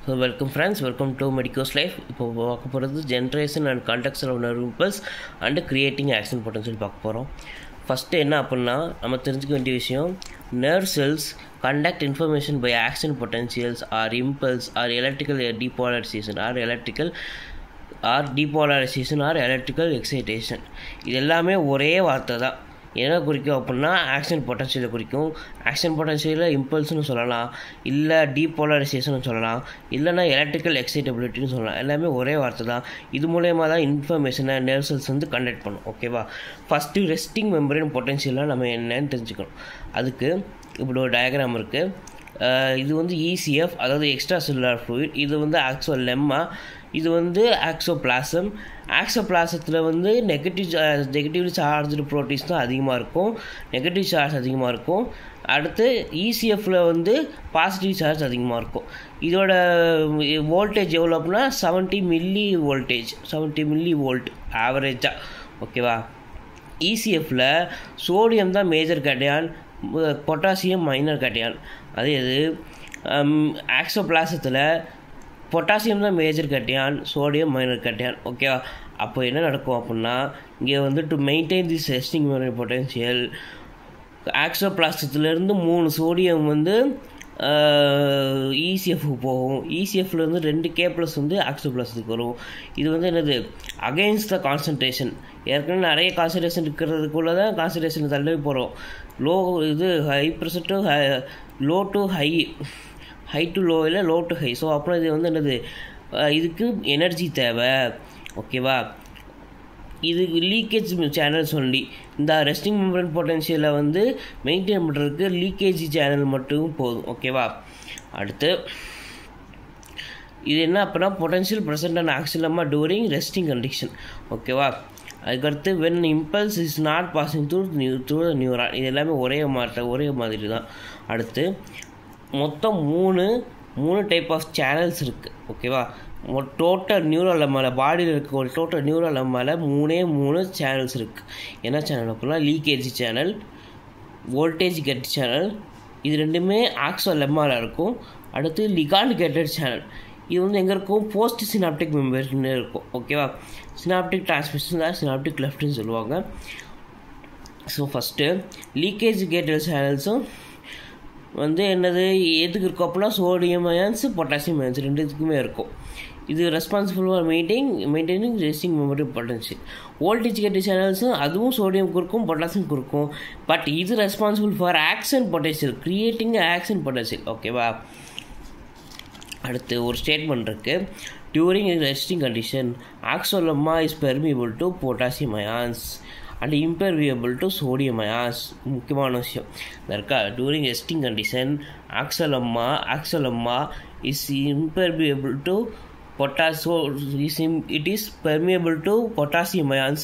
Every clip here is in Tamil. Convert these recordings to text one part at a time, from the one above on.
So welcome friends, welcome to Medico's Life. இப்போ பார்க்க போகிறது generation and context of nerve impulse and creating action potential பார்க்க போகிறோம். ஃபஸ்ட்டு என்ன அப்படின்னா நம்ம தெரிஞ்சுக்க வேண்டிய விஷயம், nerve cells conduct information by action potentials or impulse or electrical depolarization or electrical excitation. இது எல்லாமே ஒரே வார்த்தை தான். என்ன குறிக்கும் அப்படின்னா ஆக்ஷன் பொட்டன்ஷியலை குறிக்கும். ஆக்ஷன் பொட்டன்ஷியலில் இம்பல்ஸ்னு சொல்லலாம், இல்லை டீபோலரைசேஷன் சொல்லலாம், இல்லைனா எலக்ட்ரிக்கல் எக்ஸைட்டபிலிட்டின்னு சொல்லலாம். எல்லாமே ஒரே வார்த்தை தான். இது மூலயமா தான் இன்ஃபர்மேஷனை நர்வ் செல்ஸ் வந்து கண்டக்ட் பண்ணும். ஓகேவா? ஃபஸ்ட்டு ரெஸ்டிங் மெம்பரேன் பொட்டன்ஷியலாக நம்ம என்னன்னு தெரிஞ்சுக்கணும். அதுக்கு இப்படி ஒரு டயக்ராம் இருக்குது. இது வந்து ECF, அதாவது எக்ஸ்ட்ரா செல்லுலார் ஃப்ளூயிட். இது வந்து ஆக்சோலெம்மா, இது வந்து ஆக்சோபிளாசம். ஆக்சோபிளாசத்தில் வந்து நெகட்டிவ்லி சார்ஜ்டு ப்ரோட்டீன்ஸ் தான் அதிகமாக இருக்கும், நெகட்டிவ் சார்ஜ் அதிகமாக இருக்கும். அடுத்து ECFல வந்து பாசிட்டிவ் சார்ஜ் அதிகமாக இருக்கும். இதோட வோல்டேஜ் எவ்வளோ அப்படின்னா 70 மில்லி வோல்ட் ஆவரேஜாக. ஓகேவா? ECFல சோடியம் தான் major cation, potassium minor cation. அதே இது ஆக்சோபிளாசத்தில் பொட்டாசியம் தான் major cation, sodium minor cation. ஓகேவா? அப்போ என்ன நடக்கும் அப்படின்னா, இங்கே வந்து to maintain this resting membrane potential, ஆக்சோபிளாசத்துலேருந்து 3 சோடியம் வந்து ECFக்கு போகும். ECFலேருந்து 2 K+ வந்து ஆக்சோபிளாசத்துக்கு வரும். இது வந்து என்னது, அகெயின்ஸ்ட் த கான்சன்ட்ரேஷன். ஏற்கனவே நிறைய கான்சன்ட்ரேஷன் இருக்கிறதுக்குள்ளே தான் கான்சன்ட்ரேஷன் தள்ளி போகிறோம். High pressure to low to high to low, இல்லை லோ டு ஹை. ஸோ அப்புறம் இது வந்து என்னது, இதுக்கு எனர்ஜி தேவை. ஓகேவா? இது லீக்கேஜ் சேனல் சொல்லி இந்த ரெஸ்டிங் மெம்பரேன் பொட்டன்ஷியலை வந்து மெயின்டைன் பண்ணுறதுக்கு லீக்கேஜ் சேனல் மட்டும் போதும். ஓகேவா? அடுத்து இது என்ன அப்படின்னா, potential present and axolemma during resting condition. ஓகேவா? அதுக்கடுத்து when impulse is not passing through the neuron. இது எல்லாமே ஒரே மாதிரி தான். அடுத்து மொத்தம் மூணு டைப் ஆஃப் சேனல்ஸ் இருக்குது. ஓகேவா? டோட்டல் நியூரல் மேலே பாடியில் இருக்க ஒரு டோட்டல் நியூரல் மேலே 3 சேனல்ஸ் இருக்குது. என்ன சேனல் அப்படின்னா, leakage channel, voltage get channel. இது ரெண்டுமே ஆக்சோலெம்மாவில் இருக்கும். அடுத்து லிகாண்ட் கேட்டட் சேனல். இது வந்து எங்கே இருக்கும், போஸ்ட் சினாப்டிக் மெம்பரேன் இருக்கும். ஓகேவா? சினாப்டிக் டிரான்ஸ்மிஷன் தான் சினாப்டிக் லெஃப்ட்னு சொல்லுவாங்க. ஸோ ஃபஸ்ட்டு லீக்கேஜ் கேட்டட் சேனல்ஸும் வந்து என்னது எதுக்கு இருக்கும் அப்படின்னா, சோடியம் அயான்ஸ், பொட்டாசியம் அயான்ஸ் ரெண்டுத்துக்குமே இருக்கும். இது responsible for maintaining resting membrane potential. Voltage gated சேனல்ஸும் அதுவும் சோடியமுக்கு இருக்கும், பொட்டாசியமுக்கு இருக்கும். பட் இது responsible for action potential, creating action potential. ஓகேவா? அடுத்து ஒரு ஸ்டேட்மெண்ட் இருக்குது. During resting condition axolemma is permeable to potassium ions and impermeable to sodium ions. முக்கியமான விஷயம் இருக்கா, during resting condition axolemma is impermeable to it is permeable to potassium ions,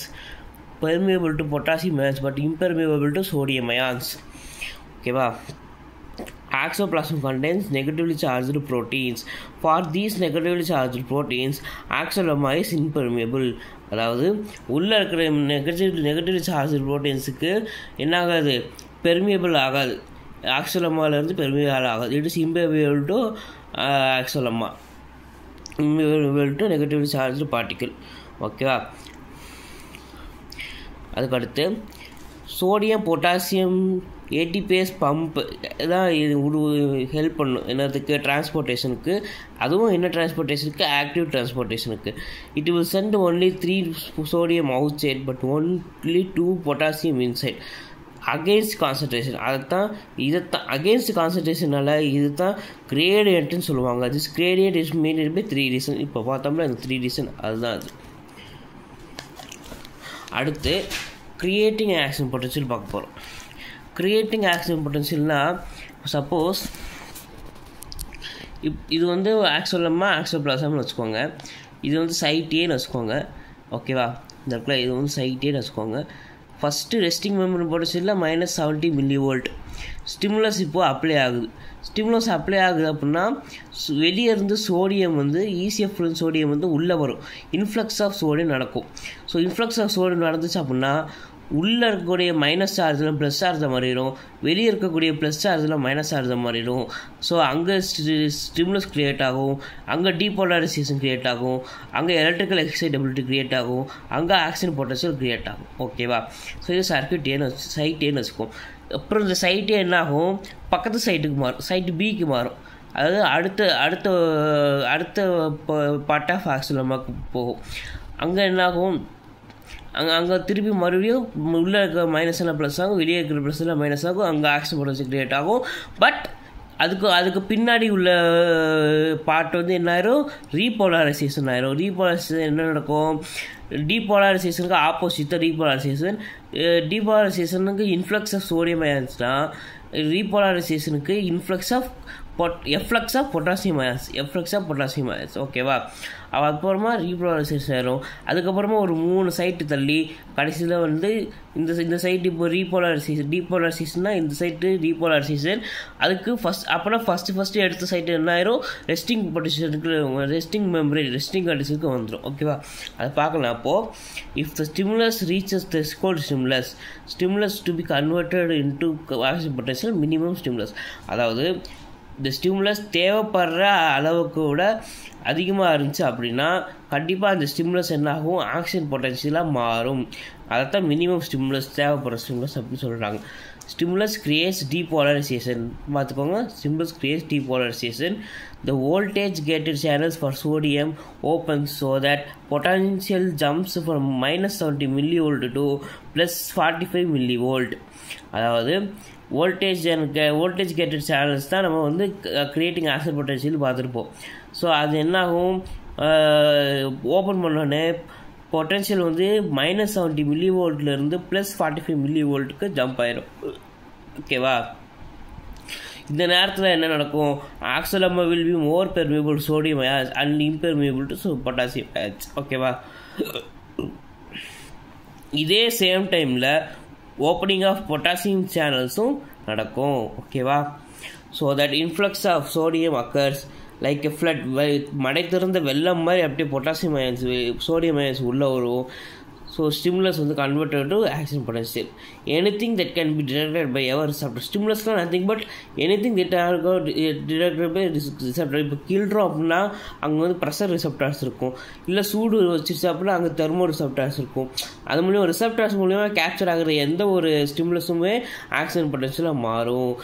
but impermeable to sodium ions. ஓகேவா? Axoplasm contains negatively charged proteins. For these negatively charged proteins, axolemma is impermeable. அதாவது உள்ளே இருக்கிற நெகட்டிவ் சார்ஜ் ப்ரோட்டீன்ஸுக்கு என்ன ஆகாது, பெர்மியபிள் ஆகாது. ஆக்சோலெம்மாவிலேருந்து பெர்மியபிள் ஆகாது. It is impermeable to axolemma, impermeable to negatively charge particle. ஓகேவா? அதுக்கடுத்து சோடியம் பொட்டாசியம் ஏடிபிஎஸ் பம்ப் தான் இது ஹெல்ப் பண்ணும் என்னதுக்கு, டிரான்ஸ்போர்ட்டேஷனுக்கு. அதுவும் என்ன டிரான்ஸ்போர்ட்டேஷனுக்கு, ஆக்டிவ் டிரான்ஸ்போர்ட்டேஷனுக்கு. It will send only 3 sodium outside but only 2 potassium inside against concentration. இதைத்தான் அகெயின்ஸ்ட் கான்சன்ட்ரேஷனால் இது தான் கிரேடியன்ட்னு சொல்லுவாங்க. This gradient is maintain by 3 reason. இப்போ பார்த்தோம்னா இந்த 3 ரீசன் அதுதான் அது. அடுத்து கிரியேட்டிங் ஆக்ஷன் பொட்டன்ஷியல் பார்க்க போகிறோம். கிரியேட்டிங் ஆக்ஷன் பொட்டன்ஷியல்னால், சப்போஸ் இது வந்து ஆக்சோலெம்மா ஆக்சோபிளாசம்னு வச்சுக்கோங்க. இது வந்து சைட் ஏன்னு வச்சுக்கோங்க. ஓகேவா? இந்த இடத்துல இது வந்து சைட் ஏன்னு வச்சுக்கோங்க. ஃபஸ்ட்டு ரெஸ்டிங் மெம்பரேன் பொட்டன்ஷியலில் -70 மில்லி வோல்ட். ஸ்டிமுலஸ் இப்போது அப்ளை ஆகுது. ஸ்டிமுலஸ் அப்ளை ஆகுது அப்படின்னா வெளியே இருந்து சோடியம் வந்து ECFலேருந்து சோடியம் வந்து உள்ளே வரும். இன்ஃப்ளக்ஸ் ஆஃப் சோடியம் நடக்கும். ஸோ இன்ஃப்ளக்ஸ் ஆஃப் சோடியம் நடந்துச்சு அப்படின்னா உள்ளே இருக்கக்கூடிய மைனஸ் சார்ஜில் ப்ளஸ் சார்ஜை மாறிடும், வெளியே இருக்கக்கூடிய ப்ளஸ் சார்ஜில் மைனஸ் சார்ஜை மாறிடும். ஸோ அங்கே ஸ்டிமுலஸ் க்ரியேட் ஆகும், அங்கே டீபோலரைசேஷன் க்ரியேட் ஆகும், அங்கே எலக்ட்ரிக்கல் எக்ஸைட்டபிலிட்டி க்ரியேட் ஆகும், அங்கே ஆக்சிஜன் பொட்டன்ஷியல் க்ரியேட் ஆகும். ஓகேவா? ஸோ இது சர்க்யூட் ஏன்னு சைட் ஏன்னு வச்சுக்கோம். அப்புறம் இந்த சைட்டே என்ன ஆகும், பக்கத்து சைட்டுக்கு மாறும், சைட்டு பிக்கு மாறும். அதாவது அடுத்த பார்ட் ஆஃப் ஆக்சிலமாக்கு போகும். அங்கே என்னாகும், அங்கே திருப்பி மறுபடியும் உள்ளே இருக்கிற மைனஸ்லாம் ப்ளஸ் ஆகும், வெளியே இருக்கிற ப்ளஸ்லாம் மைனஸ் ஆகும், அங்கே ஆக்சிஜன் பொட்டன்ஷியல் க்ரியேட் ஆகும். பட் அதுக்கு பின்னாடி உள்ள பார்ட் வந்து என்ன ஆயிரும், ரீபோலரைசேஷன் ஆயிரும். ரீபோலரைசேஷன் என்ன நடக்கும், டீபோலரைசேஷனுக்கு ஆப்போசிட் தான் ரீபோலரைசேஷன். டீபோலரைசேஷனுக்கு இன்ஃப்ளக்ஸ் ஆஃப் சோடியம் அயன்ஸ்னா, ரீபோலரைசேஷனுக்கு influx of efflux of potassium ions. ஓகேவா? அப்புறமா ரீபோலரைசேஷன் ஆயிரும். அதுக்கப்புறமா ஒரு 3 சைட்டு தள்ளி கடைசியில் வந்து இந்த சைட்டு இப்போ டீபோலரைசேஷன்னா இந்த சைட்டு ரீபோலரைசேஷன். அதுக்கு ஃபஸ்ட்டு எடுத்த சைட்டு என்ன ஆயிரும், ரெஸ்டிங் பொட்டன்ஷியலுக்கு, ரெஸ்டிங் கண்டிஷனுக்கு வந்துடும். ஓகேவா? அதை பார்க்கலாம். அப்போது if the stimulus reaches the stimulus to be converted into oxygen potential minimum stimulus. அதாவது இந்த ஸ்டிமுலஸ் தேவைப்படுற அளவுக்கு விட அதிகமாக இருந்துச்சு அப்படின்னா கண்டிப்பாக அந்த ஸ்டிமுலஸ் என்னாகும், ஆக்சிஜன் பொட்டன்ஷியலாக மாறும். அதைத்தான் மினிமம் ஸ்டிமுலஸ், தேவைப்படுற ஸ்டிமுலஸ் அப்படின்னு சொல்கிறாங்க. Stimulus creates depolarisation. பார்த்துக்கோங்க, stimulus creates depolarisation. The voltage gated channels for sodium opens so that potential jumps from -70 millivolt to +45 millivolt. அதாவது வோல்டேஜ் கேட்டட் சேனல்ஸ் தான் நம்ம வந்து கிரியேட்டிங் ஆக்சிஜன் பொட்டன்ஷியல் பார்த்துருப்போம். ஸோ அது என்னாகும், ஓப்பன் பண்ணோடனே பொட்டன்ஷியல் வந்து -70 millivoltலேருந்து +45 millivoltக்கு ஜம்ப் ஆயிரும். ஓகேவா? இந்த நேரத்தில் என்ன நடக்கும், axolemma will be more permeable sodium ions and impermeable to potassium ions. ஓகேவா? இதே சேம் டைமில் ஓப்பனிங் ஆஃப் பொட்டாசியம் சேனல்ஸும் நடக்கும். ஓகேவா? So that influx of sodium occurs like a flood. மடை திறந்த வெள்ளம் மாதிரி அப்படியே பொட்டாசியம் அயன்ஸ் சோடியம் அயன்ஸ் உள்ளே வரும். ஸோ ஸ்டிமுலஸ் வந்து converted to action potential. Anything that can be detected by our receptor. ஸ்டிமுலஸ்லாம் nothing but anything that are detected by receptor. இப்போ கில்றோம் அப்படின்னா அங்கே வந்து ப்ரெஷர் ரிசப்டார்ஸ் இருக்கும், இல்லை சூடு வச்சிருச்சு அப்படின்னா அங்கே தெர்மோ ரிசப்டார்ஸ் இருக்கும். அது மூலியமாக ரிசப்டார்ஸ் மூலியமாக கேப்சர் ஆகிற எந்த ஒரு ஸ்டிமுலஸுமே ஆக்சிஜன் பொட்டன்ஷியலாக மாறும்.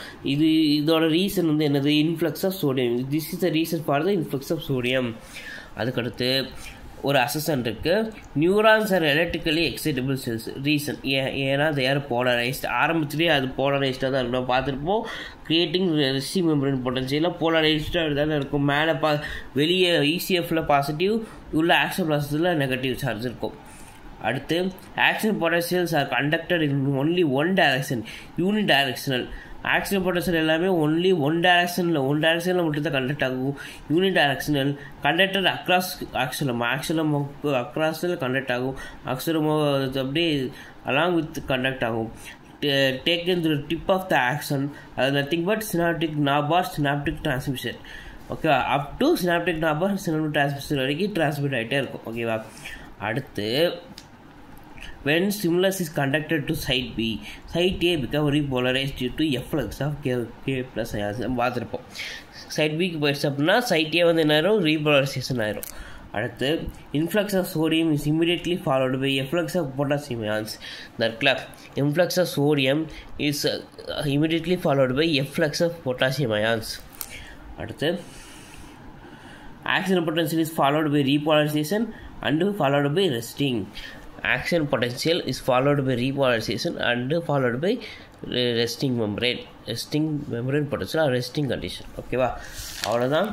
இதோட ரீசன் வந்து என்னது, influx of sodium. This is the reason for the influx of sodium. அதுக்கடுத்து ஒரு அசசன் இருக்குது, neurons are electrically excitable cells. Reason ஏன்னா தே ஆர் போலரைஸ்ட். ஆரம்பத்துலேயே அது போலரைஸ்டாக தான் இருக்கும், பார்த்துருப்போம். கிரியேட்டிங் ரெஸ்டிங் மெம்பரேன் பொட்டன்ஷியலாக போலரைஸ்டாக தானே இருக்கும். மேலே வெளியே இசிஎஃப்ல பாசிட்டிவ், உள்ள ஆக்சிஜன் ப்ளாஸில் நெகட்டிவ் சார்ஜ் இருக்கும். அடுத்து action potentials are conducted in only one direction, unidirectional. Action potential எல்லாமே ஒன்லி ஒன் டைரக்ஷனில் மட்டும்தான் கண்டக்ட் ஆகும். யூனிடைரக்ஷனல் கண்டக்டட் அக்ராஸ் ஆக்சிலம் அக்ராஸில் கண்டக்ட் ஆகும். ஆக்சிலம் அப்படியே அலாங் வித் கண்டக்ட் ஆகும். Taken through tip of the axon. அது nothing but synaptic knob or synaptic transmission. ஓகேவா? Up to synaptic knob or synaptic transmission வரைக்கும் டிரான்ஸ்மிட் ஆகிட்டே இருக்கும். ஓகேவா? அடுத்து when stimulus is conducted to site B, site A become repolarized due to efflux of K plus ions. பார்த்துருப்போம். சைட் பிக்கு போயிடுச்சு அப்படின்னா சைட் ஏ வந்து என்ன ஆயிரும், ரீபோலரைசேஷன் ஆயிரும். அடுத்து influx of sodium is immediately followed by efflux of potassium ions. இந்த influx of sodium is immediately followed by efflux of potassium ions. அடுத்து action potential is followed by repolarisation and followed by resting. Action potential is followed by repolarization and followed by resting membrane potential or resting condition. ஓகேவா? அவ்வளோதான்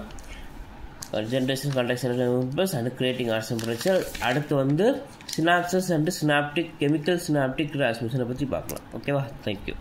generation conduction impulse and creating action potential. அடுத்து வந்து synapses and synaptic chemical synaptic டிரான்ஸ்மிஷனை பற்றி பார்க்கலாம். ஓகேவா? தேங்க்யூ.